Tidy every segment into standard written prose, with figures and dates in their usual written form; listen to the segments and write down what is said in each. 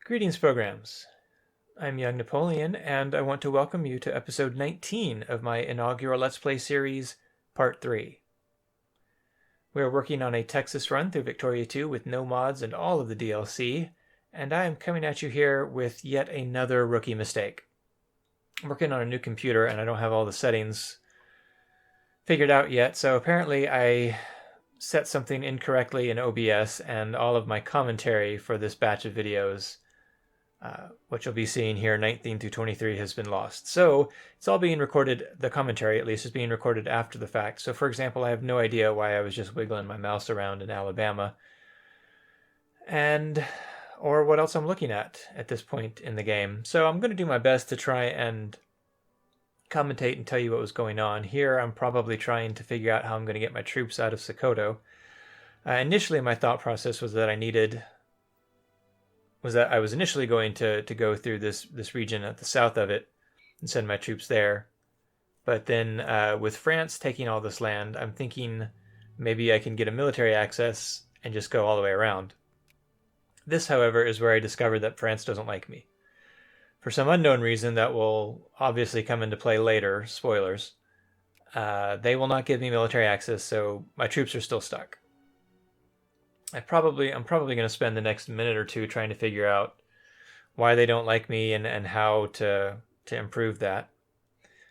Greetings, programs. I'm Young Napoleon, and I want to welcome you to episode 19 of my inaugural Let's Play series, Part 3. We are working on a Texas run through Victoria 2 with no mods and all of the DLC, and I am coming at you here with yet another rookie mistake. I'm working on a new computer, and I don't have all the settings figured out yet, so apparently I set something incorrectly in OBS, and all of my commentary for this batch of videos what you'll be seeing here, 19 through 23, has been lost. So it's all being recorded, the commentary at least, is being recorded after the fact. So for example, I have no idea why I was just wiggling my mouse around in Alabama, or what else I'm looking at this point in the game. So I'm going to do my best to try and commentate and tell you what was going on. Here I'm probably trying to figure out how I'm going to get my troops out of Sokoto. Initially my thought process was that I was initially going to go through this region at the south of it and send my troops there. But then with France taking all this land, I'm thinking maybe I can get a military access and just go all the way around. This, however, is where I discovered that France doesn't like me. For some unknown reason that will obviously come into play later, spoilers, they will not give me military access, so my troops are still stuck. I'm probably going to spend the next minute or two trying to figure out why they don't like me and how to improve that.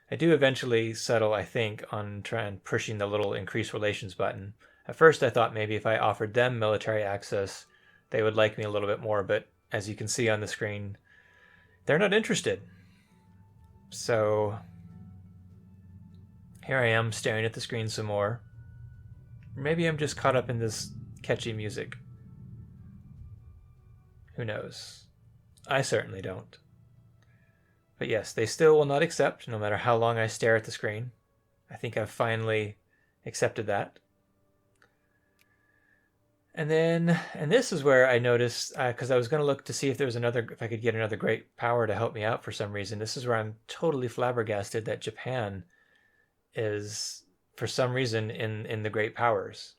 I do eventually settle, I think, on trying pushing the little increase relations button. At first I thought maybe if I offered them military access, they would like me a little bit more, but as you can see on the screen, they're not interested. So here I am staring at the screen some more. Maybe I'm just caught up in this catchy music. Who knows? I certainly don't. But yes, they still will not accept, no matter how long I stare at the screen. I think I've finally accepted that. And this is where I noticed, because I was going to look to see if I could get another great power to help me out for some reason. This is where I'm totally flabbergasted that Japan is, for some reason, in the great powers.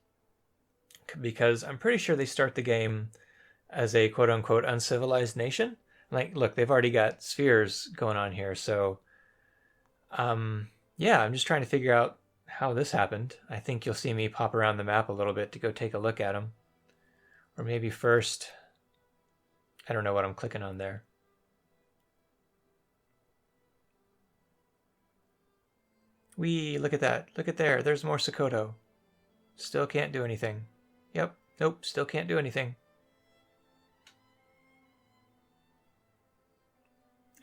Because I'm pretty sure they start the game as a quote-unquote uncivilized nation. Like, look, they've already got spheres going on here, so yeah, I'm just trying to figure out how this happened. I think you'll see me pop around the map a little bit to go take a look at them. Or maybe first, I don't know what I'm clicking on there. Look at that. Look at there. There's more Sokoto. Still can't do anything. Yep. Nope. Still can't do anything.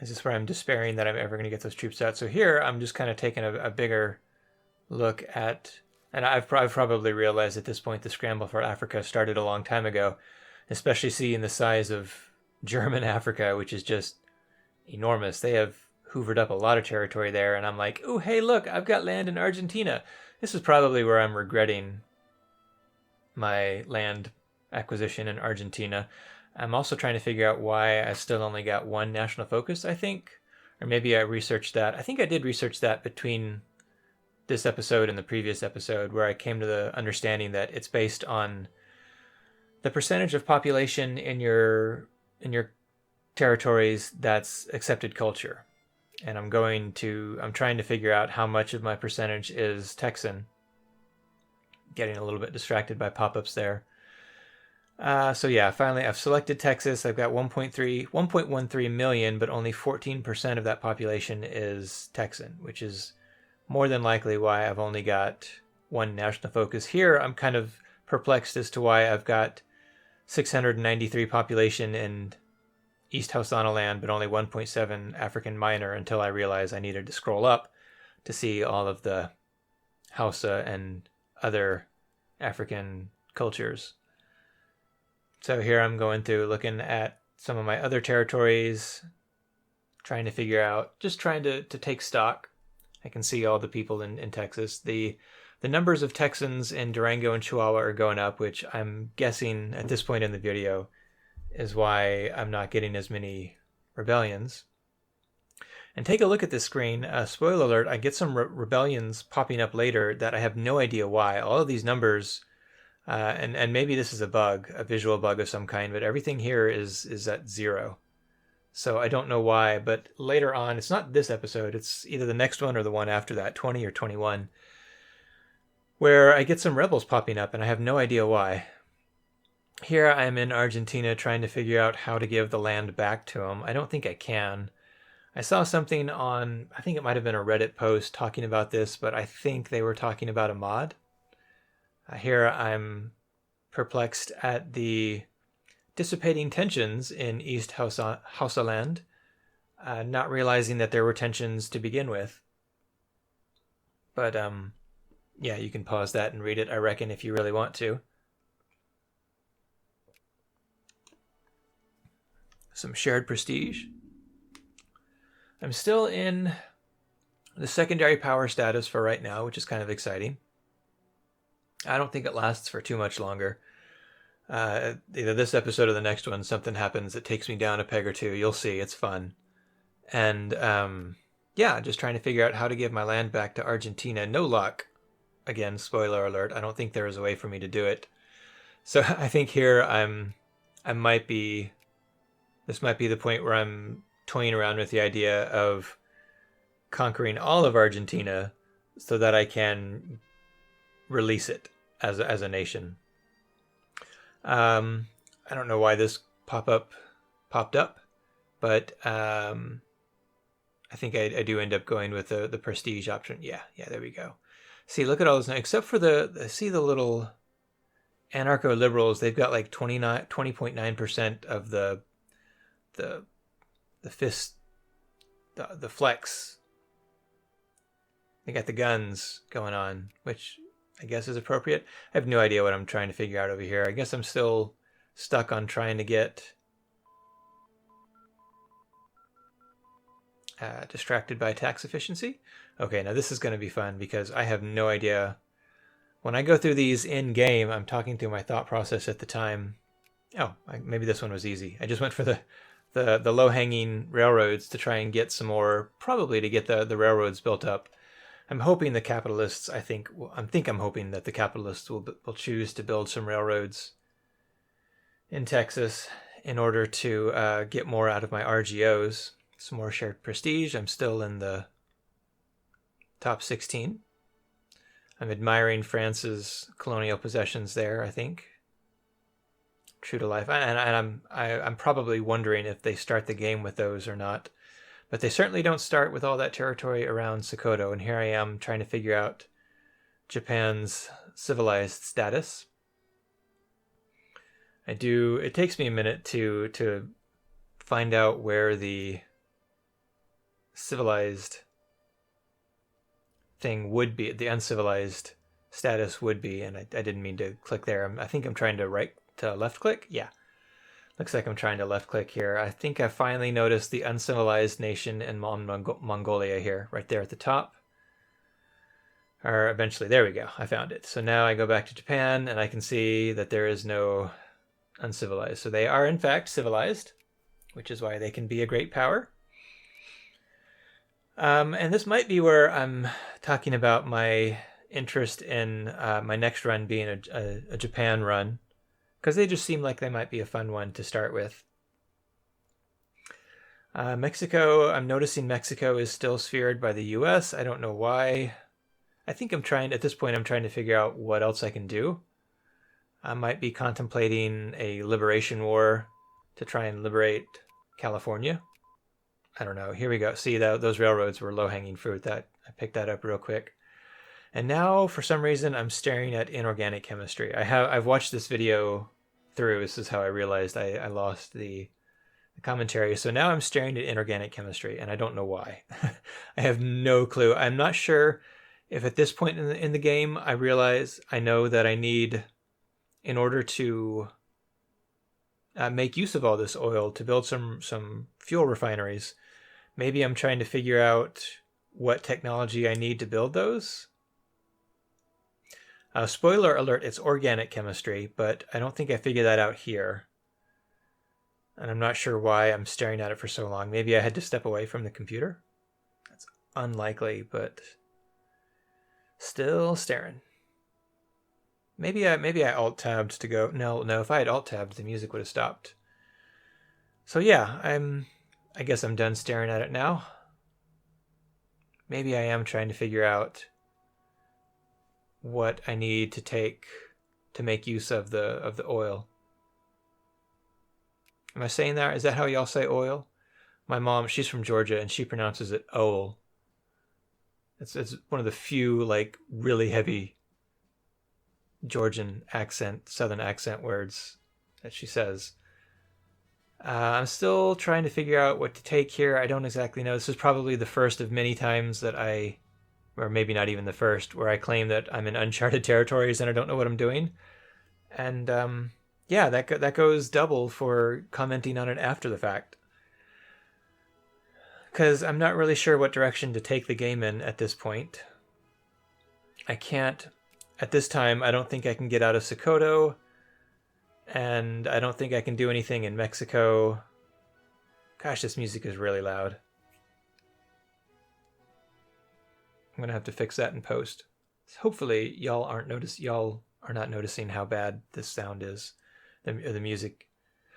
Is this where I'm despairing that I'm ever going to get those troops out? So here I'm just kind of taking a bigger look at, and I've probably realized at this point the scramble for Africa started a long time ago, especially seeing the size of German Africa, which is just enormous. They have hoovered up a lot of territory there, and I'm like, oh, hey, look, I've got land in Argentina. This is probably where I'm regretting my land acquisition in Argentina. I'm also trying to figure out why I still only got one national focus, I think. Or maybe I researched that. I think I did research that between this episode and the previous episode, where I came to the understanding that it's based on the percentage of population in your territories that's accepted culture. And I'm trying to figure out how much of my percentage is Texan. Getting a little bit distracted by pop-ups there. So yeah, finally I've selected Texas. I've got 1.13 million, but only 14% of that population is Texan, which is more than likely why I've only got one national focus. Here I'm kind of perplexed as to why I've got 693 population in East Hausana land, but only 1.7 African minor, until I realized I needed to scroll up to see all of the Hausa and other African cultures. So here I'm going through looking at some of my other territories, trying to figure out, just trying to take stock. I can see all the people in Texas. The numbers of Texans in Durango and Chihuahua are going up, which I'm guessing at this point in the video is why I'm not getting as many rebellions. And take a look at this screen. Spoiler alert, I get some rebellions popping up later that I have no idea why. All of these numbers And maybe this is a bug, a visual bug of some kind, but everything here is at 0. So I don't know why, but later on, it's not this episode, it's either the next one or the one after that, 20 or 21, where I get some rebels popping up, and I have no idea why. Here I am in Argentina trying to figure out how to give the land back to them. I don't think I can. I saw something on, I think it might have been a Reddit post talking about this, but I think they were talking about a mod. Here I'm perplexed at the dissipating tensions in East Hausaland, not realizing that there were tensions to begin with. But yeah, you can pause that and read it, I reckon, if you really want to. Some shared prestige. I'm still in the secondary power status for right now, which is kind of exciting. I don't think it lasts for too much longer. Either this episode or the next one, something happens that takes me down a peg or two. You'll see, it's fun. And yeah, just trying to figure out how to give my land back to Argentina. No luck. Again, spoiler alert, I don't think there is a way for me to do it. So I think here this might be the point where I'm toying around with the idea of conquering all of Argentina so that I can release it as a nation. I don't know why this popped up, but I think I do end up going with the prestige option. Yeah, there we go. See, look at all those, except for see the little anarcho-liberals, they've got like 20.9% of the fist, the flex. They got the guns going on, which I guess is appropriate. I have no idea what I'm trying to figure out over here. I guess I'm still stuck on trying to get distracted by tax efficiency. Okay, now this is going to be fun because I have no idea. When I go through these in-game, I'm talking through my thought process at the time. Oh, maybe this one was easy. I just went for the low-hanging railroads to try and get some more, probably to get the railroads built up. I'm hoping the capitalists, I'm hoping that the capitalists will choose to build some railroads in Texas in order to get more out of my RGOs. Some more shared prestige. I'm still in the top 16. I'm admiring France's colonial possessions there, I think. True to life. And I'm probably wondering if they start the game with those or not. But they certainly don't start with all that territory around Sokoto. And here I am trying to figure out Japan's civilized status. It takes me a minute to find out where the civilized thing would be, the uncivilized status would be, and I didn't mean to click there. I think I'm trying to left click. Yeah, looks like I'm trying to left click here. I think I finally noticed the uncivilized nation in Mongolia here, right there at the top. Or eventually, there we go. I found it. So now I go back to Japan, and I can see that there is no uncivilized. So they are in fact civilized, which is why they can be a great power. And this might be where I'm talking about my interest in my next run being a Japan run, because they just seem like they might be a fun one to start with. Mexico, I'm noticing Mexico is still sphered by the US. I don't know why. I think at this point, I'm trying to figure out what else I can do. I might be contemplating a liberation war to try and liberate California. I don't know. Here we go. See, those railroads were low-hanging fruit. I picked that up real quick. And now, for some reason, I'm staring at inorganic chemistry. I've watched this video through. This is how I realized I lost the commentary. So now I'm staring at inorganic chemistry, and I don't know why. I have no clue. I'm not sure if at this point in the game I know that I need, in order to make use of all this oil to build some fuel refineries. Maybe I'm trying to figure out what technology I need to build those. Spoiler alert, it's organic chemistry, but I don't think I figured that out here. And I'm not sure why I'm staring at it for so long. Maybe I had to step away from the computer. That's unlikely, but still staring. maybe I alt-tabbed to go. No, if I had alt-tabbed, the music would have stopped. So yeah, I guess I'm done staring at it now. Maybe I am trying to figure out what I need to take to make use of the oil. Am I saying that? Is that how y'all say oil? My mom, she's from Georgia, and she pronounces it oil. It's one of the few like really heavy Georgian accent, Southern accent words that she says. I'm still trying to figure out what to take here. I don't exactly know. This is probably the first of many times that or maybe not even the first, where I claim that I'm in uncharted territories and I don't know what I'm doing. And yeah, that goes double for commenting on it after the fact. Because I'm not really sure what direction to take the game in at this point. I can't, at this time, I don't think I can get out of Sokoto, and I don't think I can do anything in Mexico. Gosh, this music is really loud. I'm gonna have to fix that in post. Hopefully, y'all are not noticing how bad this sound is, the music.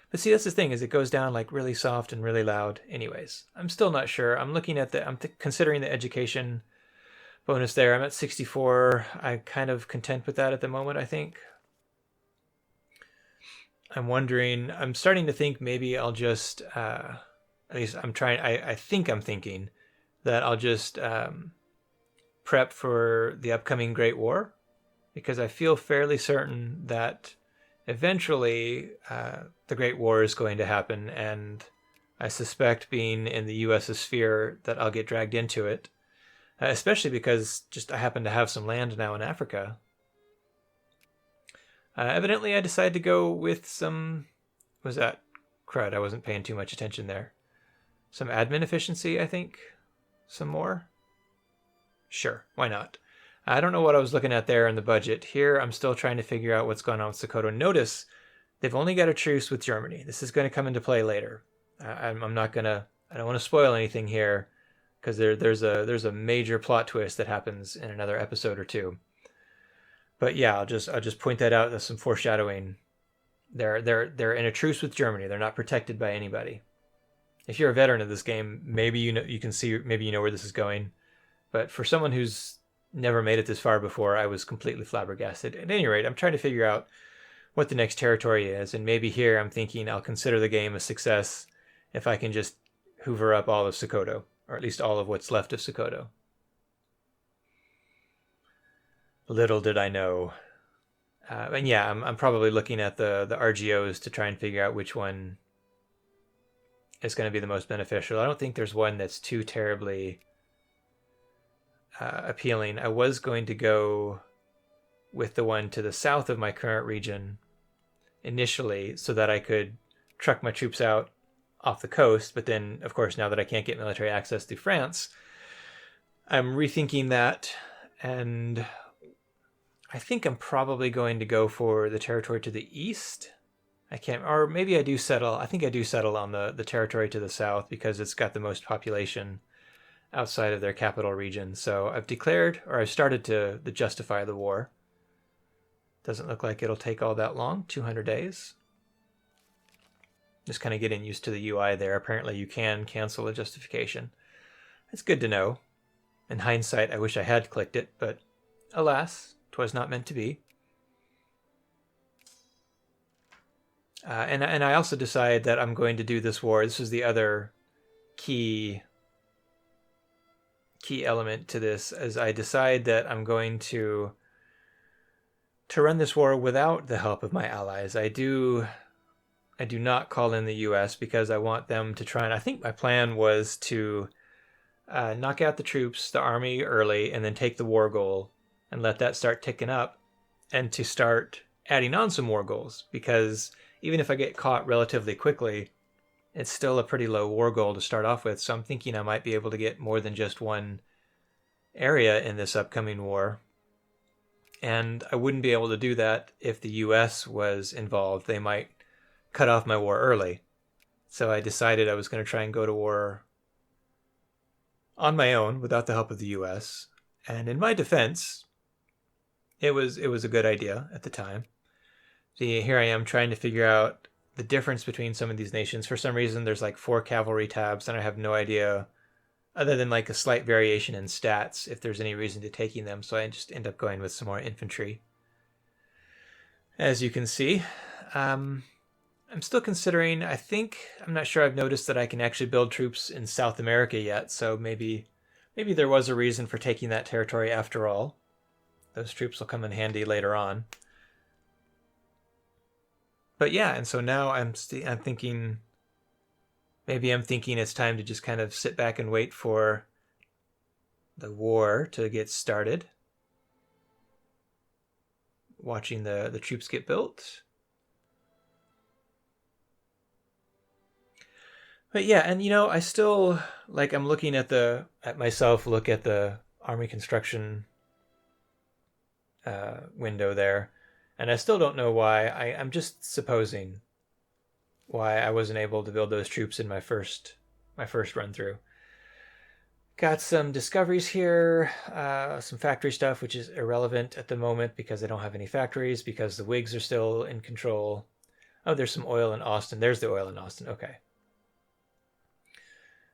But see, that's the thing, is it goes down like really soft and really loud. Anyways, I'm still not sure. I'm looking at considering the education bonus there. I'm at 64. I'm kind of content with that at the moment, I think. I'm starting to think maybe I'll just, at least I think I'm thinking that I'll just prep for the upcoming Great War, because I feel fairly certain that eventually the Great War is going to happen, and I suspect, being in the U.S.'s sphere, that I'll get dragged into it, especially because I happen to have some land now in Africa. Evidently, I decided to go with some... Was that crud? I wasn't paying too much attention there. Some admin efficiency, I think. Some more? Sure, why not? I don't know what I was looking at there in the budget. Here, I'm still trying to figure out what's going on with Sokoto. Notice, they've only got a truce with Germany. This is going to come into play later. I'm not going to... I don't want to spoil anything here, because there's a major plot twist that happens in another episode or two. But yeah, I'll just point that out as some foreshadowing. They're in a truce with Germany. They're not protected by anybody. If you're a veteran of this game, maybe you can see, maybe you know where this is going. But for someone who's never made it this far before, I was completely flabbergasted. At any rate, I'm trying to figure out what the next territory is, and maybe here I'm thinking I'll consider the game a success if I can just hoover up all of Sokoto, or at least all of what's left of Sokoto. Little did I know. And yeah, I'm probably looking at the RGOs to try and figure out which one is going to be the most beneficial. I don't think there's one that's too terribly appealing. I was going to go with the one to the south of my current region initially, so that I could truck my troops out off the coast. But then, of course, now that I can't get military access through France, I'm rethinking that, and I think I'm probably going to go for the territory to the east. Or maybe I do settle. I think I do settle on the territory to the south, because it's got the most population outside of their capital region. So I've started to justify the war. Doesn't look like it'll take all that long, 200 days. Just kind of getting used to the UI there. Apparently you can cancel a justification. It's good to know. In hindsight, I wish I had clicked it, but alas, 'twas not meant to be. And I also decided that I'm going to do this war. This is the other key element to this, as I decide that I'm going to run this war without the help of my allies. I do not call in the US, because I want them to try, and I think my plan was to knock out the troops, the army, early, and then take the war goal and let that start ticking up, and to start adding on some war goals, because even if I get caught relatively quickly, it's still a pretty low war goal to start off with. So I'm thinking I might be able to get more than just one area in this upcoming war. And I wouldn't be able to do that if the US was involved. They might cut off my war early. So I decided I was going to try and go to war on my own without the help of the US. And in my defense, It was a good idea at the time. Here I am trying to figure out the difference between some of these nations. For some reason, there's like 4 cavalry tabs, and I have no idea, other than like a slight variation in stats, if there's any reason to taking them. So I just end up going with some more infantry. As you can see, I'm still considering. I'm not sure I've noticed that I can actually build troops in South America yet. So maybe there was a reason for taking that territory after all. Those troops will come in handy later on. But yeah, and so now I'm thinking, maybe I'm thinking it's time to just kind of sit back and wait for the war to get started. Watching the troops get built. But yeah, and I still, like, I'm looking at myself look at the army construction window there, and I still don't know why. I'm just supposing why I wasn't able to build those troops in my first run through. Got some discoveries here, some factory stuff, which is irrelevant at the moment because I don't have any factories, because the Whigs are still in control. Oh, there's some oil in Austin. There's the oil in Austin. Okay.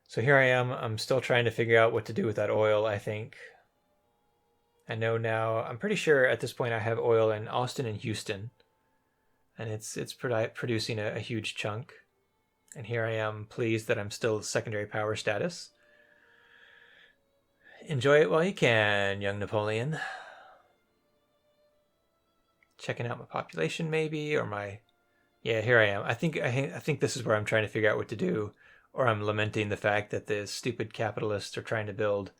So here I am. I'm still trying to figure out what to do with that oil, I think. I know now, I'm pretty sure at this point I have oil in Austin and Houston. And it's producing a huge chunk. And here I am, pleased that I'm still secondary power status. Enjoy it while you can, young Napoleon. Checking out my population maybe, or my... Yeah, here I am. I think this is where I'm trying to figure out what to do. Or I'm lamenting the fact that the stupid capitalists are trying to build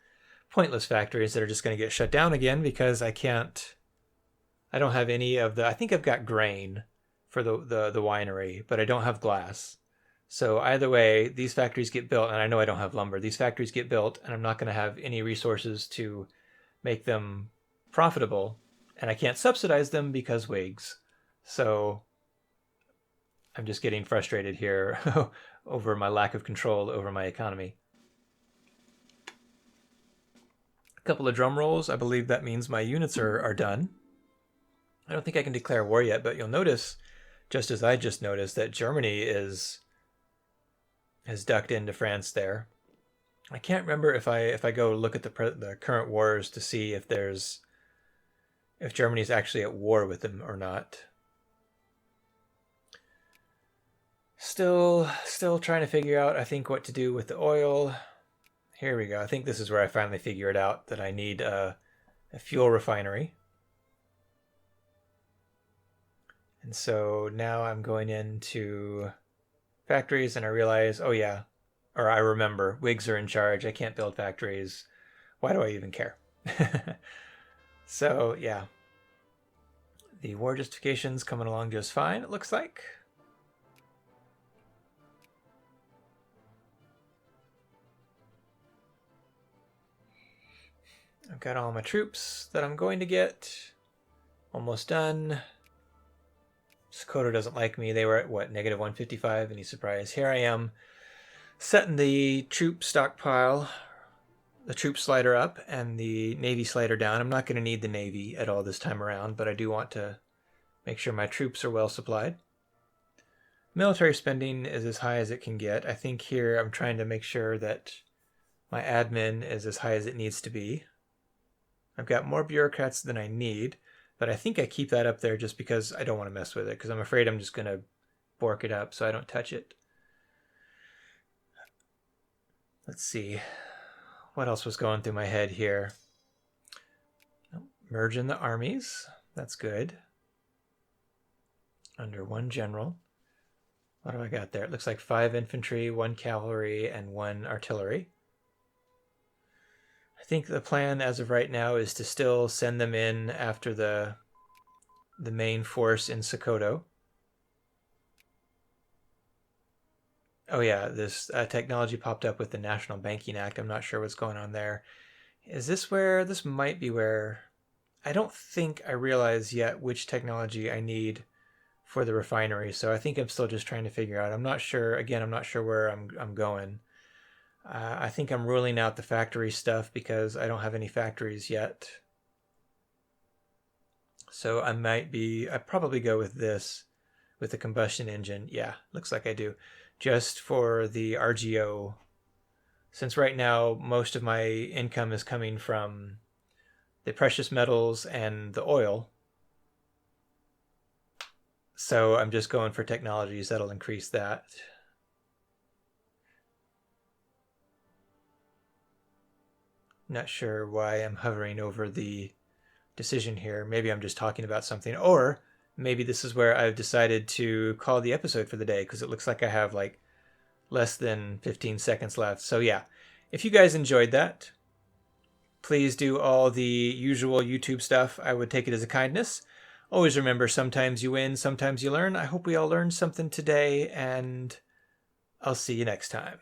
pointless factories that are just going to get shut down again because I don't have any of the... I think I've got grain for the winery, but I don't have glass. So either way, these factories get built, and I know I don't have lumber. These factories get built, and I'm not going to have any resources to make them profitable, and I can't subsidize them because Whigs. So I'm just getting frustrated here over my lack of control over my economy. A couple of drum rolls. I believe that means my units are done. I don't think I can declare war yet, but you'll notice, just as I just noticed, that Germany has ducked into France there. I can't remember if I go look at the current wars to see if Germany's actually at war with them or not. Still trying to figure out, I think, what to do with the oil. Here we go. I think this is where I finally figure it out, that I need a fuel refinery. And so now I'm going into factories, and I realize, oh yeah, or I remember, Whigs are in charge. I can't build factories. Why do I even care? So yeah, the war justification's coming along just fine, it looks like. I've got all my troops that I'm going to get. Almost done. Sokoto doesn't like me. They were at, what, negative 155? Any surprise? Here I am, setting the troop stockpile, the troop slider up, and the Navy slider down. I'm not going to need the Navy at all this time around, but I do want to make sure my troops are well supplied. Military spending is as high as it can get. I think here I'm trying to make sure that my admin is as high as it needs to be. I've got more bureaucrats than I need, but I think I keep that up there just because I don't want to mess with it, because I'm afraid I'm just going to bork it up so I don't touch it. Let's see. What else was going through my head here? Merging the armies. That's good. Under one general. What do I got there? It looks like 5 infantry, 1 cavalry, and 1 artillery. I think the plan as of right now is to still send them in after the main force in Sokoto. Oh yeah, this technology popped up with the National Banking Act. I'm not sure what's going on there. Is this where... This might be where... I don't think I realize yet which technology I need for the refinery, so I think I'm still just trying to figure out. I'm not sure. Again, I'm not sure where I'm going. I think I'm ruling out the factory stuff because I don't have any factories yet. So I probably go with this, with the combustion engine. Yeah, looks like I do. Just for the RGO, since right now most of my income is coming from the precious metals and the oil. So I'm just going for technologies that'll increase that. Not sure why I'm hovering over the decision here. Maybe I'm just talking about something, or maybe this is where I've decided to call the episode for the day, because it looks like I have like less than 15 seconds left. So yeah, if you guys enjoyed that, please do all the usual YouTube stuff. I would take it as a kindness. Always remember, sometimes you win, sometimes you learn. I hope we all learned something today, and I'll see you next time.